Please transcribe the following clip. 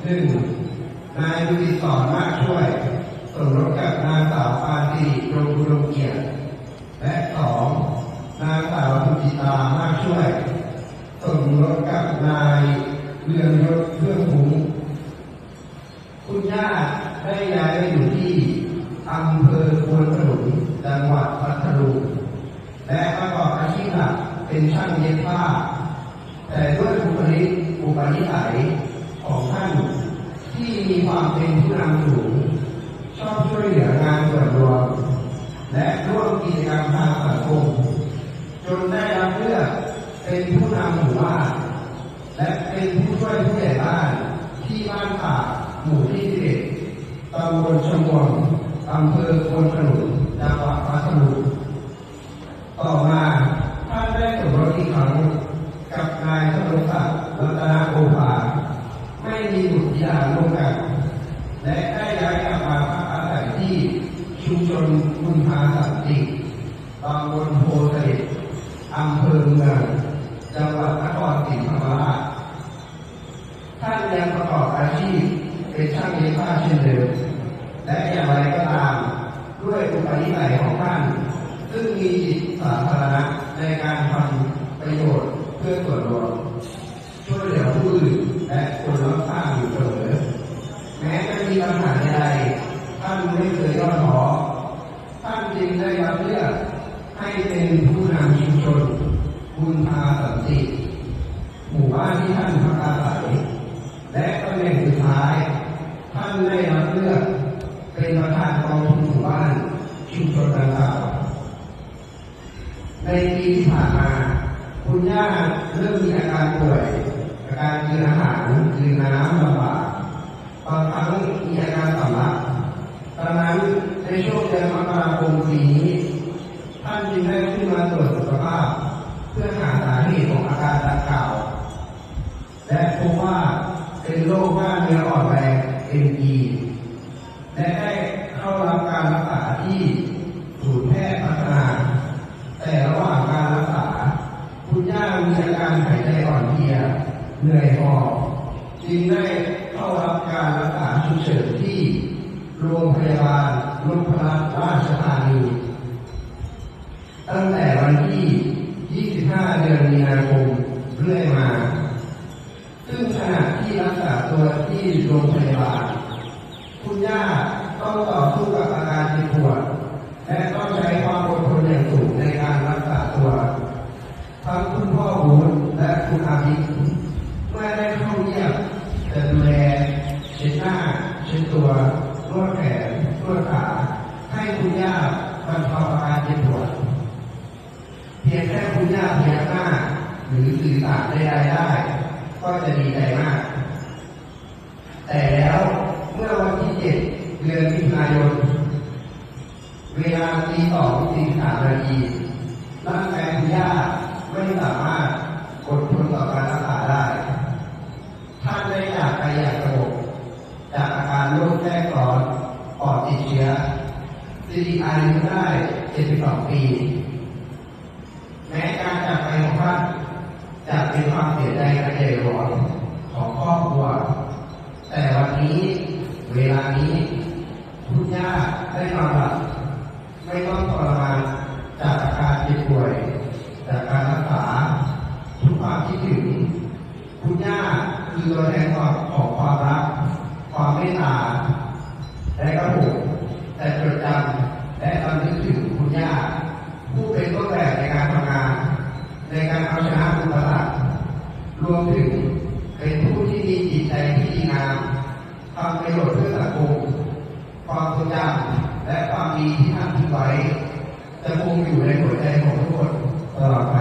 1. นายบุริศรมากช่วยสมรสกับนางสาวปานสิริดวงอุดมเกียรติและ 2. นางสาวสุจิตามากช่วยสมรสกับนายเรืองยศเพื่องคุ้มคุณย่าได้ย้ายไปอยู่ที่อำเภอควนขนุนจังหวัดพัทลุงและประกอบอาชีพหลักเป็นช่างเย็บผ้าแต่ด้วยบุคลิกอุปนิสัยของท่านที่มีความเป็นผู้นำสูงชอบช่วยเหลืองานส่วนรวมและร่วมกิจกรรมทางสังคมจนได้รับเลือกเป็นผู้นำหมู่บ้านและเป็นผู้ช่วยผู้ใหญ่บ้านที่บ้านป่าหมู่ที่11ตำบลชมวงอำเภอควนขนุนจังหวัดพัทลุงต่อมาท่านได้สมรสอีกครั้งกับนายธนศักดิ์รัตนโอภาไม่มีบุตรธิดาร่วมกันและได้ย้ายกลับมาพักอาศัยที่ชุมชนคุณพาสันติตำบลโพธิ์เสด็จอำเภอเมืองจังหวัดนครศรีธรรมราชท่านยังประกอบอาชีพเป็นช่างเย็บผ้าเช่นเดิมและอย่างไรก็ตามด้วยอุปนิสัยของท่านซึ่งมีจิตสาธารณะในการทำประโยชน์เพื่อส่วนรวมช่วยเหลือผู้อื่นและคนรอบข้างอยู่เสมอแม้จะมีปัญหาใดท่านไม่เคยย่อท้อท่านจึงได้รับเลือกให้เป็นผู้นำชุมชนคุณพาสันติหมู่บ้านที่ท่านพักอาศัยและตำแหน่งสุดท้ายท่านได้รับเลือกเป็นประธานกองทุนหมู่บ้านชุมชนดังกล่าวในปีที่ผ่านมาคุณย่าเริ่มมีอาการป่วยอาการกินอาหารกินน้ำลำบากบางครั้งมีอาการสำลักดังนั้นในช่วงเดือนมกราคมปีนี้ท่านจึงได้ขึ้นมาตรวจสุขภาพเพื่อหาสาเหตุของอาการดังกล่าวและพบว่าเป็นโรคกล้ามเนื้ออ่อนแรง ME และได้เข้ารับการรักษาที่ศูนย์แพทย์พัฒนาแต่ระหว่างการรักษาคุณย่ามีอาการหายใจอ่อนเพลียเหนื่อยหอบจึงได้เข้ารับการรักษาฉุกเฉินที่โรงพยาบาลนพรัตน์ราชธานีตั้งแต่วันที่ 25 เดือนมีนาคมเรื่อยมาซึ่งขณะที่รักษาตัวที่โรงพยาบาลคุณย่าต้องต่อสู้กับอาการเจ็บปวดและต้องใช้ความอดทนอย่างสูงในการรักษาตัวทั้งคุณพ่อบุญและคุณอาภิเมื่อได้เข้าเยี่ยมจะดูแลเช็ดหน้าเช็ดตัวนวดแขนนวดขาให้คุณย่าบรรเทาอาการเจ็บปวดเพียงแค่คุณย่าพยักหน้าหรือสื่อสารใดๆได้ก็จะดีใจมากแต่แล้วเมื่อวันที่ 7 เดือนมิถุนายนเวลา 2:43 นาทีร่างกายคุณย่าไม่สามารถอดทนต่อการรักษาได้ท่านได้จากไปอย่างสงบจากอาการโรคแทรกซ้อนปอดติดเชื้อสิริอายุได้ 72 ปีแม้การจากไปของท่านจะเป็นความเสียใจกระเจิงหวงของครอบครัวแต่วันนี้เวลานี้คุณย่าได้นอนหลับไม่ต้องทรมานจากอาการเจ็บป่วยจากการรักษาทุกความคิดถึงคุณย่าคือตัวแทนของความรักความเมตตาและกระผมแต่จดจำและระลึกถึงคุณย่าผู้เป็นต้นแบบในการทำงานในการเอาชนะอุปสรรครวมถึงเป็นผู้ที่มีจิตใจที่ดีงามทำประโยชน์เพื่อสังคมความทรงจำและความดีที่ท่านทิ้งไว้จะคงอยู่ในหัวใจของทุกคนตลอดไป